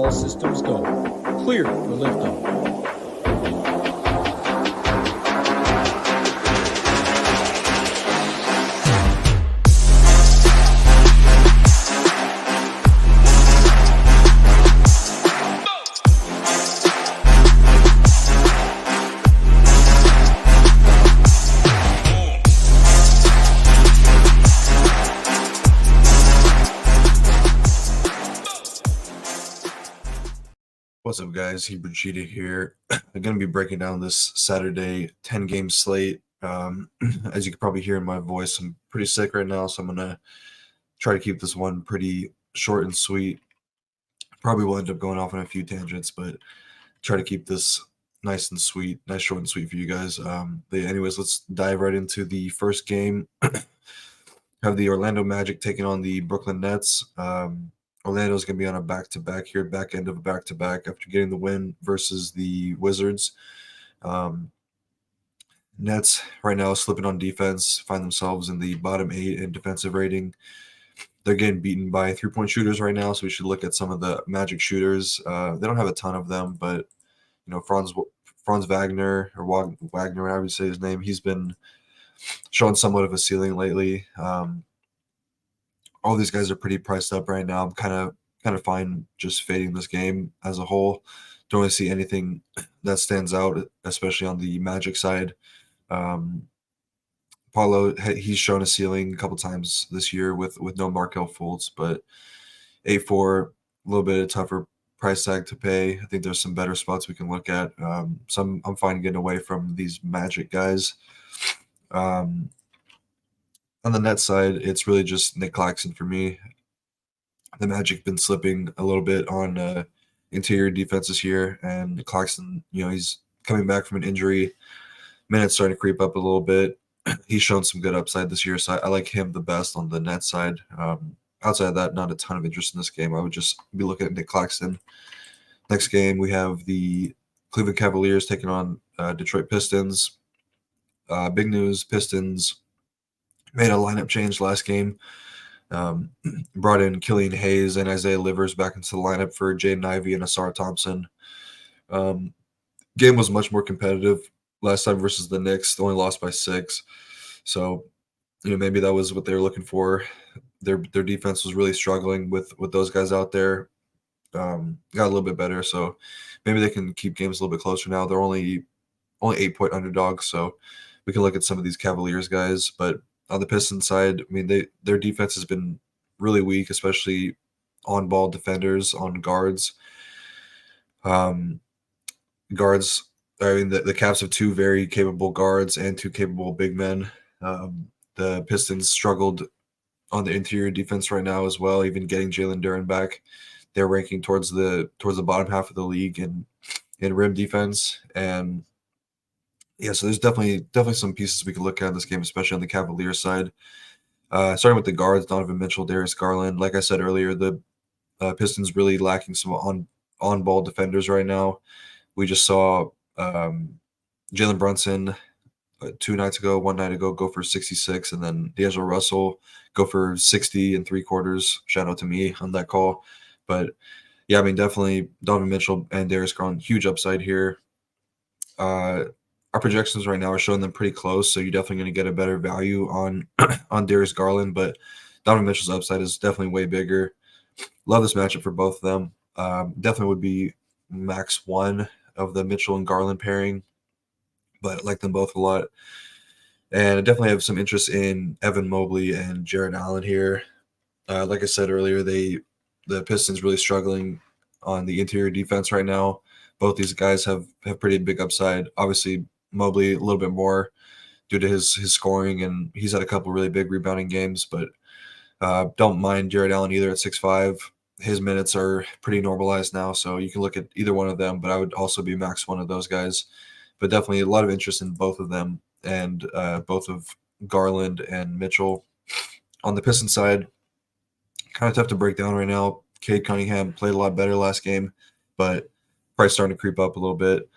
All systems go. Clear for liftoff. What's up, guys? Hebrewcheetah here. I'm going to be breaking down this Saturday 10-game slate. As you can probably hear in my voice, I'm pretty sick right now, so I'm going to try to keep this one pretty short and sweet. Probably will end up going off on a few tangents, but try to keep this nice and sweet, nice, short and sweet for you guys. But anyways, let's dive right into the first game. Have the Orlando Magic taking on the Brooklyn Nets. Orlando's going to be on a back-to-back here, back end of a back-to-back after getting the win versus the Wizards. Nets right now slipping on defense, find themselves in the bottom 8 in defensive rating. They're getting beaten by three-point shooters right now, so we should look at some of the Magic shooters. They don't have a ton of them, but Franz Wagner, or Wagner, whatever you say his name, he's been showing somewhat of a ceiling lately. All these guys are pretty priced up right now. I'm kind of fine just fading this game as a whole. Don't really see anything that stands out, especially on the Magic side. Paulo, he's shown a ceiling a couple times this year with no Markelle Fultz, but 8-4, a little bit of tougher price tag to pay. I think there's some better spots we can look at. I'm fine getting away from these Magic guys. On the net side, it's really just Nick Claxton for me. The Magic been slipping a little bit on interior defenses here, and Claxton, he's coming back from an injury. Minutes starting to creep up a little bit. He's shown some good upside this year, so I like him the best on the net side. Outside of that, not a ton of interest in this game. I would just be looking at Nick Claxton. Next game, we have the Cleveland Cavaliers taking on Detroit Pistons. Big news, Pistons made a lineup change last game. Brought in Killian Hayes and Isaiah Livers back into the lineup for Jaden Ivey and Asar Thompson. Game was much more competitive last time versus the Knicks. They only lost by 6. So, maybe that was what they were looking for. Their defense was really struggling with those guys out there. Got a little bit better, so maybe they can keep games a little bit closer now. They're only 8-point underdogs, so we can look at some of these Cavaliers guys. But on the Pistons side, their defense has been really weak, especially on-ball defenders, on guards. The Cavs have 2 very capable guards and 2 capable big men. The Pistons struggled on the interior defense right now as well, even getting Jalen Duren back. They're ranking towards the bottom half of the league in rim defense. And yeah, so there's definitely some pieces we can look at in this game, especially on the Cavaliers side. Starting with the guards, Donovan Mitchell, Darius Garland. Like I said earlier, the Pistons really lacking some on-ball defenders right now. We just saw Jalen Brunson one night ago go for 66, and then D'Angelo Russell go for 60 3/4. Shout out to me on that call. But yeah, definitely Donovan Mitchell and Darius Garland, huge upside here. Our projections right now are showing them pretty close, so you're definitely going to get a better value on Darius Garland, but Donovan Mitchell's upside is definitely way bigger. Love this matchup for both of them. Definitely would be max 1 of the Mitchell and Garland pairing, but I like them both a lot. And I definitely have some interest in Evan Mobley and Jarrett Allen here. Like I said earlier, the Pistons really struggling on the interior defense right now. Both these guys have pretty big upside. Obviously, Mobley a little bit more due to his scoring, and he's had a couple really big rebounding games, but don't mind Jarrett Allen either at 6'5". His minutes are pretty normalized now, so you can look at either one of them, but I would also be max 1 of those guys. But definitely a lot of interest in both of them, and both of Garland and Mitchell. On the Pistons side, kind of tough to break down right now. Cade Cunningham played a lot better last game, but price starting to creep up a little bit.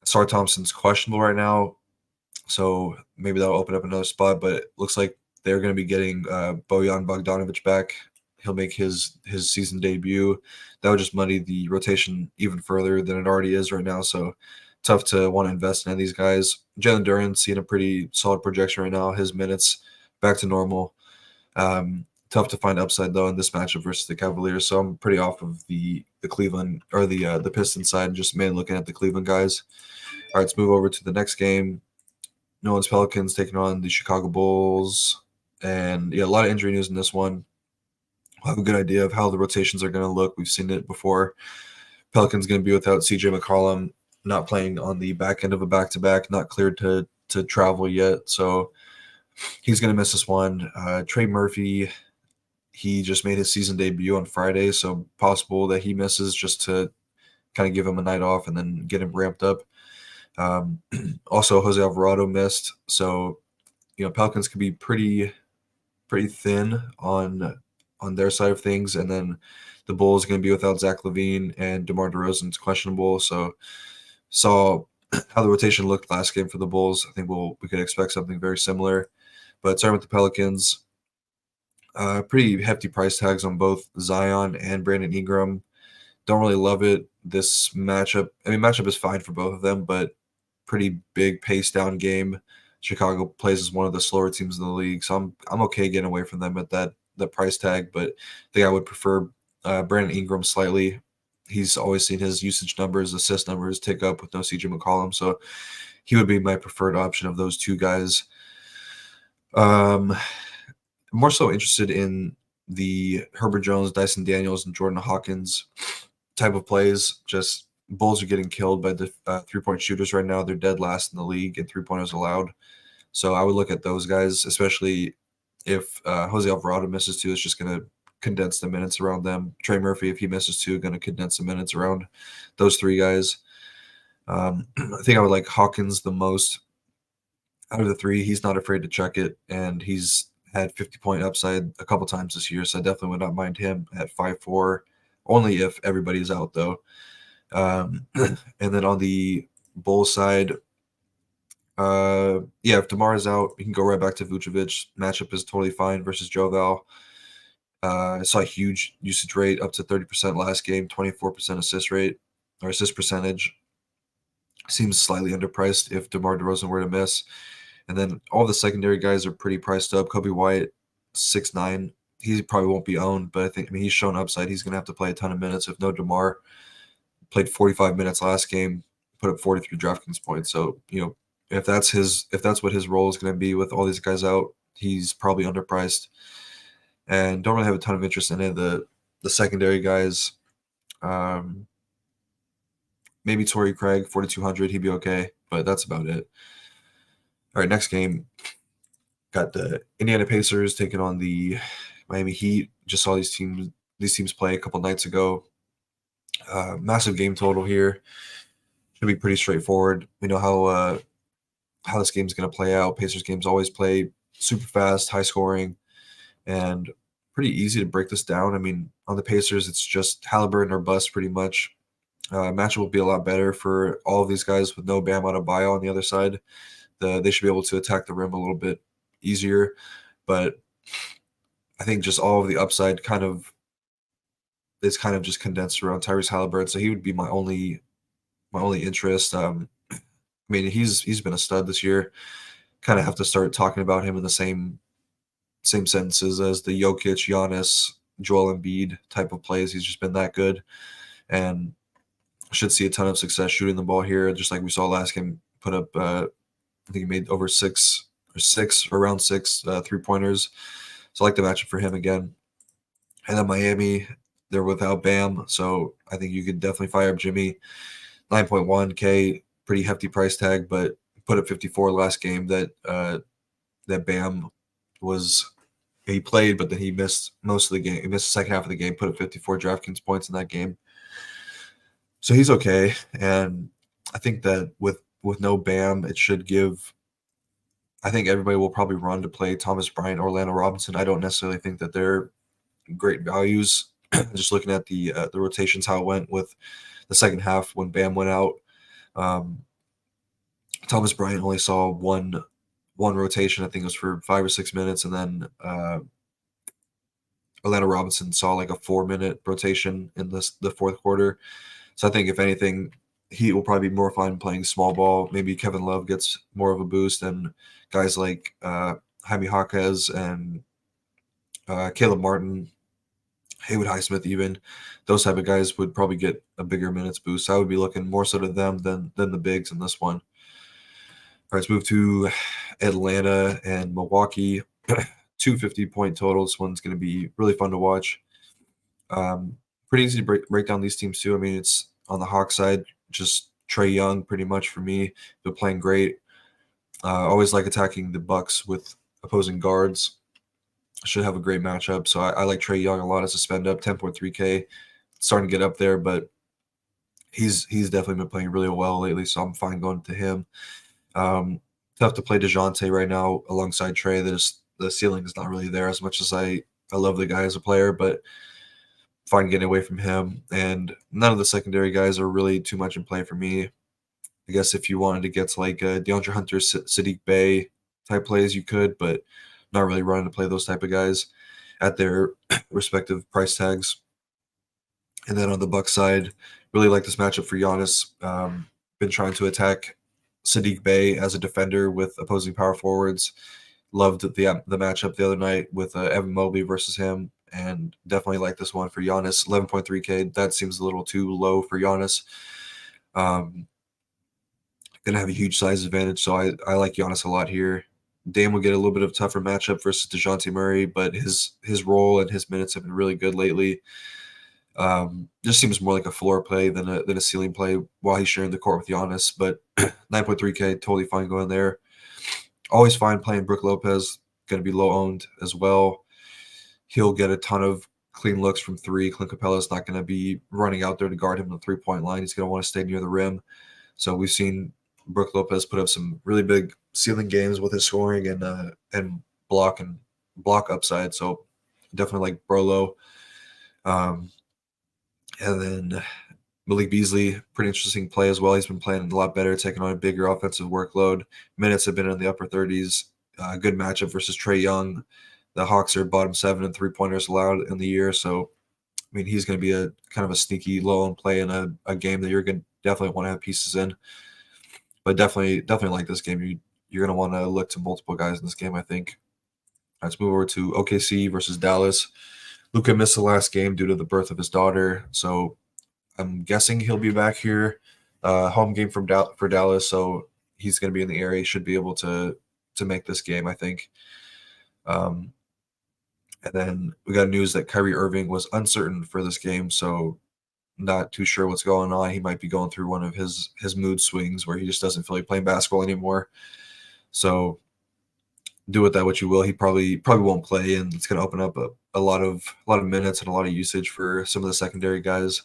Asar Thompson's questionable right now, so maybe that'll open up another spot, but it looks like they're going to be getting Bojan Bogdanovic back. he'll make his season debut. That would just muddy the rotation even further than it already is right now. So tough to want to invest in these guys. Jalen Duren seeing a pretty solid projection right now. His minutes back to normal. Tough to find upside though in this matchup versus the Cavaliers. So I'm pretty off of the Cleveland or the Pistons side, and just mainly looking at the Cleveland guys. All right, let's move over to the next game. New Orleans Pelicans taking on the Chicago Bulls. And yeah, a lot of injury news in this one. We'll have a good idea of how the rotations are going to look. We've seen it before. Pelicans going to be without CJ McCollum, not playing on the back end of a back-to-back, not cleared to travel yet. So he's going to miss this one. Trey Murphy, he just made his season debut on Friday, so possible that he misses just to kind of give him a night off and then get him ramped up. Also, Jose Alvarado missed, so Pelicans could be pretty thin on their side of things, and then the Bulls are going to be without Zach LaVine, and DeMar DeRozan's questionable. So saw how the rotation looked last game for the Bulls. I think we could expect something very similar. But starting with the Pelicans, pretty hefty price tags on both Zion and Brandon Ingram. Don't really love it. This matchup, matchup is fine for both of them, but pretty big pace down game. Chicago plays as one of the slower teams in the league, so I'm okay getting away from them at that price tag. But I think I would prefer Brandon Ingram slightly. He's always seen his usage numbers, assist numbers tick up with no CJ McCollum, so he would be my preferred option of those two guys. More so interested in the Herbert Jones, Dyson Daniels, and Jordan Hawkins type of plays. Just Bulls are getting killed by the three-point shooters right now. They're dead last in the league in three-pointers allowed. So I would look at those guys, especially if Jose Alvarado misses too. It's just going to condense the minutes around them. Trey Murphy, if he misses too, going to condense the minutes around those three guys. I think I would like Hawkins the most out of the three. He's not afraid to check it, and he's had 50-point upside a couple times this year, so I definitely would not mind him at 5'4", only if everybody's out though. And then on the Bulls side, if DeMar is out, you can go right back to Vucevic. Matchup is totally fine versus Joval. I saw a huge usage rate, up to 30% last game, 24% assist percentage. Seems slightly underpriced if DeMar DeRozan were to miss. And then all the secondary guys are pretty priced up. Kobe White, 6'9". He probably won't be owned, but he's shown upside. He's going to have to play a ton of minutes if no DeMar. Played 45 minutes last game, put up 43 DraftKings points. So, if that's what his role is going to be with all these guys out, he's probably underpriced. And don't really have a ton of interest in any of the secondary guys. Maybe Torrey Craig, 4,200, he'd be okay, but that's about it. All right, next game. Got the Indiana Pacers taking on the Miami Heat. Just saw these teams play a couple nights ago. Massive game total here. Should be pretty straightforward. We know how this game's going to play out. Pacers games always play super fast, high scoring, and pretty easy to break this down. On the Pacers, it's just Halliburton or bust pretty much. Matchup will be a lot better for all of these guys with no Bam Adebayo on the other side. They should be able to attack the rim a little bit easier, but I think just all of the upside is kind of just condensed around Tyrese Halliburton, so he would be my only interest. He's been a stud this year. Kind of have to start talking about him in the same sentences as the Jokic, Giannis, Joel Embiid type of plays. He's just been that good, and should see a ton of success shooting the ball here, just like we saw last game. Put up, I think he made over around six three-pointers. So I like the matchup for him again. And then Miami, they're without Bam, so I think you could definitely fire up Jimmy. 9.1K, pretty hefty price tag, but put up 54 last game. That Bam he played, but then he missed most of the game. He missed the second half of the game, put up 54 DraftKings points in that game. So he's okay, and I think that with no Bam, it should give. I think everybody will probably run to play Thomas Bryant, Orlando Robinson. I don't necessarily think that they're great values. Just looking at the rotations, how it went with the second half when Bam went out. Thomas Bryant only saw one rotation. I think it was for 5 or 6 minutes, and then Atlanta Robinson saw like a 4-minute rotation in the fourth quarter. So I think if anything, he will probably be more fun playing small ball. Maybe Kevin Love gets more of a boost, and guys like Jaime Jaquez and Caleb Martin, Haywood Highsmith, even those type of guys would probably get a bigger minutes boost. So I would be looking more so to them than the bigs in this one. All right, let's move to Atlanta and Milwaukee. 250-point total. This one's going to be really fun to watch. Pretty easy to break down these teams too. I mean, it's on the Hawks side, just Trae Young pretty much for me. They're playing great. Always like attacking the Bucks with opposing guards. Should have a great matchup. So I like Trae Young a lot as a spend up. 10.3K, starting to get up there, but he's definitely been playing really well lately. So I'm fine going to him. Tough to play DeJounte right now alongside Trae. The ceiling is not really there as much as I love the guy as a player, but fine getting away from him. And none of the secondary guys are really too much in play for me. I guess if you wanted to get to like DeAndre Hunter, Sadiq Bey type plays, you could, but not really running to play those type of guys at their respective price tags. And then on the Bucks side, really like this matchup for Giannis. Been trying to attack Sadiq Bey as a defender with opposing power forwards. Loved the matchup the other night with Evan Mobley versus him, and definitely like this one for Giannis. 11.3K. That seems a little too low for Giannis. Gonna have a huge size advantage, so I like Giannis a lot here. Dame will get a little bit of a tougher matchup versus DeJounte Murray, but his role and his minutes have been really good lately. Just seems more like a floor play than a ceiling play while he's sharing the court with Giannis. But 9.3K, totally fine going there. Always fine playing Brook Lopez, going to be low owned as well. He'll get a ton of clean looks from three. Clint Capella's not going to be running out there to guard him on the 3-point line. He's going to want to stay near the rim. So we've seen Brook Lopez put up some really big ceiling games with his scoring and block upside. So definitely like Brolo. And then Malik Beasley, pretty interesting play as well. He's been playing a lot better, taking on a bigger offensive workload. Minutes have been in the upper 30s. Good matchup versus Trae Young. The Hawks are bottom 7 in three-pointers allowed in the year. So, I mean, he's going to be a kind of a sneaky low-owned play in a game that you're going to definitely want to have pieces in. But definitely like this game. You're going to want to look to multiple guys in this game, I think. Let's move over to OKC versus Dallas. Luka missed the last game due to the birth of his daughter. So I'm guessing he'll be back here. Home game for Dallas, so he's going to be in the area. He should be able to make this game, I think. And then we got news that Kyrie Irving was uncertain for this game, so not too sure what's going on. He might be going through one of his mood swings where he just doesn't feel like playing basketball anymore. So do with that what you will. He probably won't play, and it's going to open up a lot of minutes and a lot of usage for some of the secondary guys.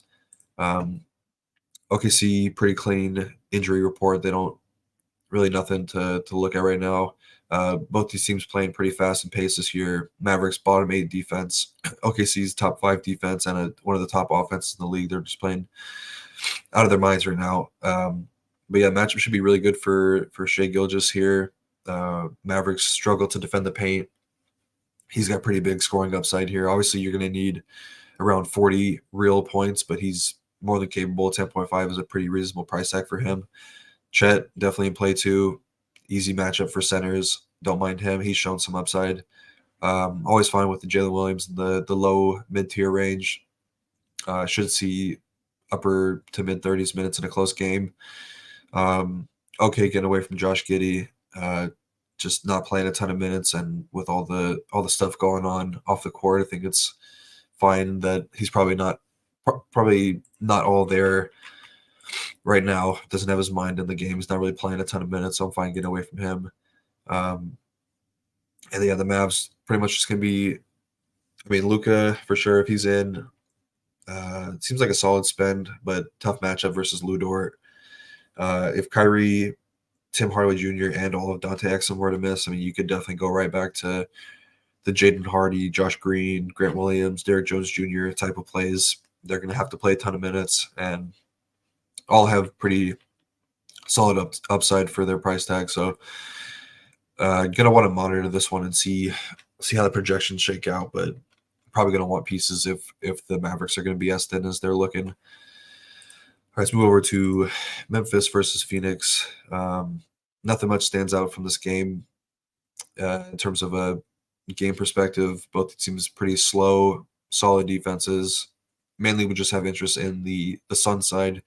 OKC, pretty clean injury report. They don't really nothing to look at right now. Both these teams playing pretty fast and pace this year. Mavericks bottom 8 defense. OKC's top 5 defense and one of the top offenses in the league. They're just playing out of their minds right now. But yeah, matchup should be really good for Shai Gilgeous here. Mavericks struggle to defend the paint. He's got pretty big scoring upside here. Obviously, you're going to need around 40 real points, but he's more than capable. 10.5 is a pretty reasonable price tag for him. Chet definitely in play too. Easy matchup for centers. Don't mind him. He's shown some upside. Always fine with the Jalen Williams in the low mid-tier range. Should see upper to mid-30s minutes in a close game. Okay, getting away from Josh Giddey. Just not playing a ton of minutes, and with all the stuff going on off the court, I think it's fine that he's probably not all there right now. Doesn't have his mind in the game. He's not really playing a ton of minutes, so I'm fine getting away from him. And yeah, the Mavs pretty much just gonna be. I mean, Luka for sure if he's in. It seems like a solid spend, but tough matchup versus Lou Dort. If Kyrie, Tim Hardaway Jr., and all of Dante Exum were to miss, I mean, you could definitely go right back to the Jaden Hardy, Josh Green, Grant Williams, Derrick Jones Jr. type of plays. They're going to have to play a ton of minutes, and all have pretty solid upside for their price tag. So going to want to monitor this one and see how the projections shake out. But probably going to want pieces if the Mavericks are going to be as thin as they're looking. All right, let's move over to Memphis versus Phoenix. Nothing much stands out from this game in terms of a game perspective. Both teams pretty slow, solid defenses. Mainly we just have interest in the Sun side.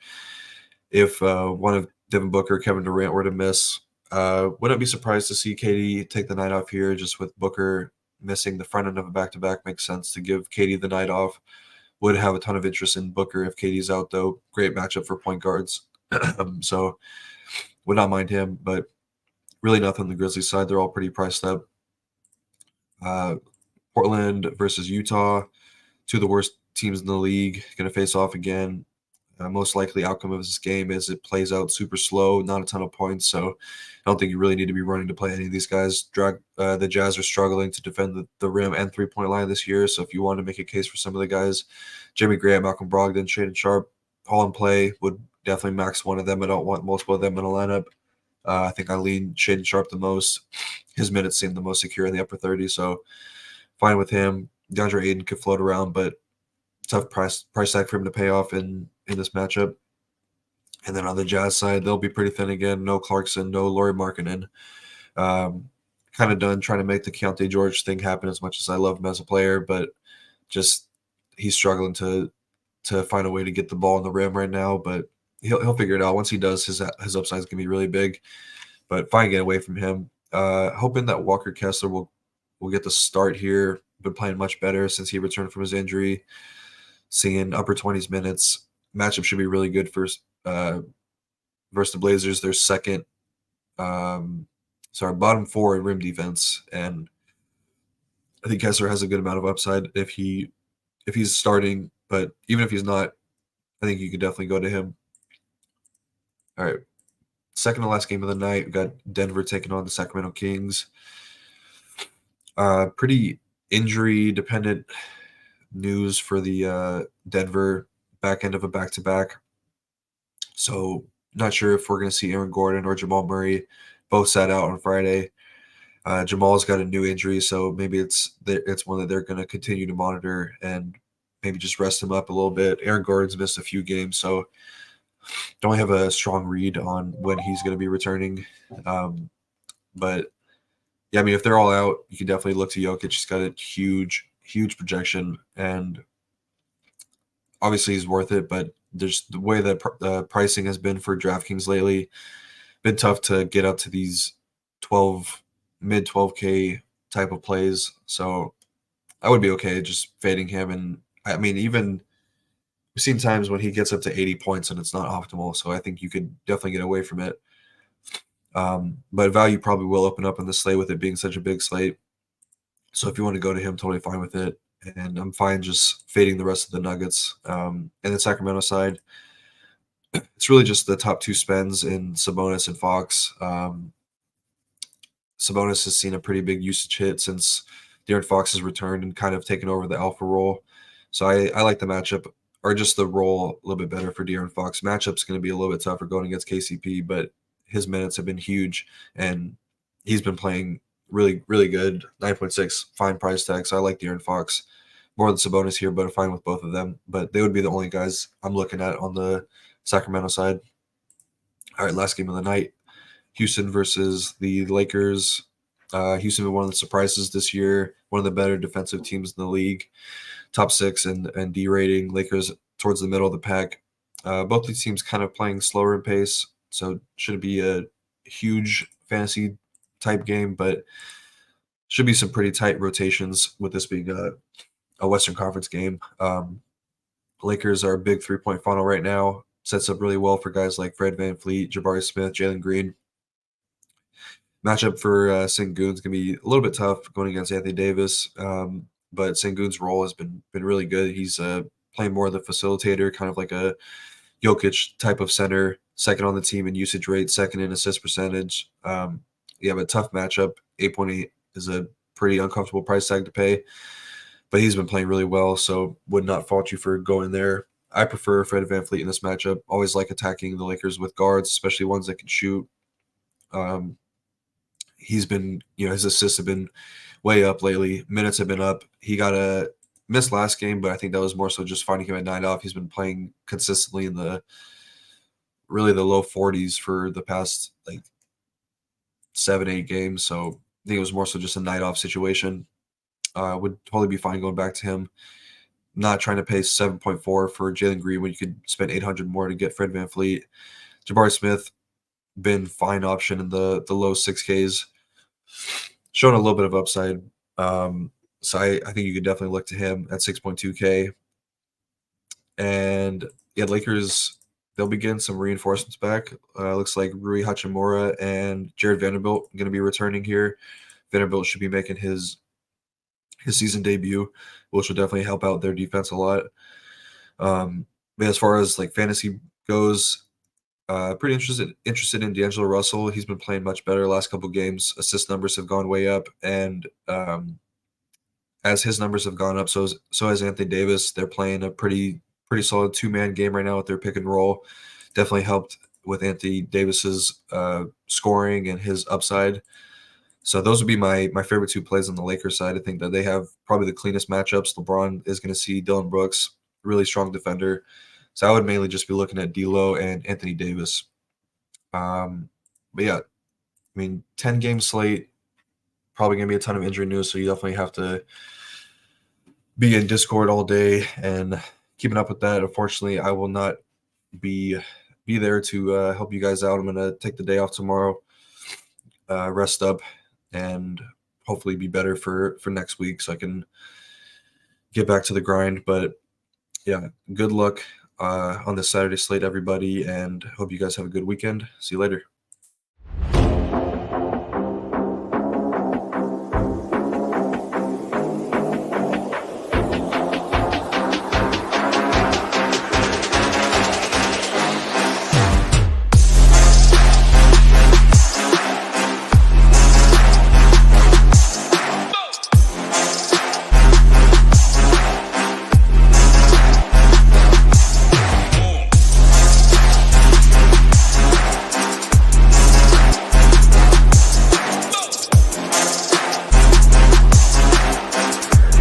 If one of Devin Booker, Kevin Durant were to miss, wouldn't be surprised to see KD take the night off here. Just with Booker missing the front end of a back-to-back, makes sense to give KD the night off. Would have a ton of interest in Booker if KD's out, though. Great matchup for point guards. So would not mind him, but really nothing on the Grizzlies side. They're all pretty priced up. Portland versus Utah, two of the worst teams in the league, going to face off again. Most likely outcome of this game is it plays out super slow, not a ton of points. So I don't think you really need to be running to play any of these guys. The Jazz are struggling to defend the rim and three-point line this year. So if you want to make a case for some of the guys, Jimmy Grant, Malcolm Brogdon, Shaedon Sharpe, all in play, would definitely max one of them. I don't want multiple of them in a lineup. I think I lean Shaedon Sharpe the most. His minutes seem the most secure in the upper 30, so fine with him. DeAndre Ayton could float around, but tough price tag for him to pay off in this matchup. And then on the Jazz side, they'll be pretty thin again. No Clarkson, no Lauri Markkanen. Kind of done trying to make the Keontae George thing happen as much as I love him as a player, but just he's struggling to find a way to get the ball in the rim right now. But he'll figure it out. Once he does, his upside is going to be really big. But fine, get away from him. Hoping that Walker Kessler will get the start here. Been playing much better since he returned from his injury. Seeing upper 20s minutes. Matchup should be really good versus the Blazers. They're bottom four in rim defense, and I think Kessler has a good amount of upside if he's starting. But even if he's not, I think you could definitely go to him. All right, second to last game of the night, we got Denver taking on the Sacramento Kings. Pretty injury-dependent news for the Denver back end of a back-to-back. So not sure if we're going to see Aaron Gordon or Jamal Murray. Both sat out on Friday. Jamal's got a new injury, so maybe it's one that they're going to continue to monitor and maybe just rest him up a little bit. Aaron Gordon's missed a few games, so don't have a strong read on when he's going to be returning. But yeah, I mean, if they're all out, you can definitely look to Jokic. He's got a huge projection, and obviously he's worth it. But there's the way that pricing has been for DraftKings lately, been tough to get up to these mid 12K type of plays. So I would be okay just fading him. And I mean, even we've seen times when he gets up to 80 points and it's not optimal. So I think you could definitely get away from it. But value probably will open up in the slate with it being such a big slate. So if you want to go to him, totally fine with it. And I'm fine just fading the rest of the Nuggets. And the Sacramento side, it's really just the top two spends in Sabonis and Fox. Sabonis has seen a pretty big usage hit since De'Aaron Fox has returned and kind of taken over the alpha role. So I like the matchup, or just the role, a little bit better for De'Aaron Fox. Matchup's going to be a little bit tougher going against KCP, but his minutes have been huge, and he's been playing really, really good. 9.6, fine price tag. So I like De'Aaron Fox more than Sabonis here, but I'm fine with both of them. But they would be the only guys I'm looking at on the Sacramento side. All right, last game of the night. Houston versus the Lakers. Houston been one of the surprises this year, one of the better defensive teams in the league. Top 6 and D rating. Lakers towards the middle of the pack. Both these teams kind of playing slower in pace, so should be a huge fantasy type game, but should be some pretty tight rotations with this being a Western Conference game. Lakers are a big 3-point funnel right now. Sets up really well for guys like Fred VanVleet, Jabari Smith, Jalen Green. Matchup for Sengun's going to be a little bit tough going against Anthony Davis, but Sengun's role has been really good. He's playing more of the facilitator, kind of like a Jokic type of center, second on the team in usage rate, second in assist percentage. But tough matchup. 8.8 is a pretty uncomfortable price tag to pay, but he's been playing really well, so would not fault you for going there. I prefer Fred VanVleet in this matchup. Always like attacking the Lakers with guards, especially ones that can shoot. He's been, his assists have been way up lately. Minutes have been up. He got a missed last game, but I think that was more so just finding him at 9-off. He's been playing consistently in the low 40s for the past like 7-8 games. So I think it was more so just a night off situation. Would totally be fine going back to him. Not trying to pay 7.4 for Jalen Green when you could spend 800 more to get Fred VanVleet. Jabari Smith, been fine option in the low 6Ks, showing a little bit of upside. So I think you could definitely look to him at 6.2K. And yeah, Lakers, they'll be getting some reinforcements back. Looks like Rui Hachimura and Jared Vanderbilt going to be returning here. Vanderbilt should be making his season debut, which will definitely help out their defense a lot. But as far as like fantasy goes, pretty interested in D'Angelo Russell. He's been playing much better the last couple games. Assist numbers have gone way up, and as his numbers have gone up, so has Anthony Davis. They're playing a pretty solid 2-man game right now with their pick and roll. Definitely helped with Anthony Davis's scoring and his upside. So those would be my favorite 2 plays on the Lakers side. I think that they have probably the cleanest matchups. LeBron is going to see Dylan Brooks, really strong defender. So I would mainly just be looking at D'Lo and Anthony Davis. But yeah, I mean, 10-game slate, probably going to be a ton of injury news. So you definitely have to be in Discord all day and keeping up with that. Unfortunately, I will not be there to help you guys out. I'm going to take the day off tomorrow, rest up, and hopefully be better for next week so I can get back to the grind. But yeah, good luck on this Saturday slate, everybody, and hope you guys have a good weekend. See you later.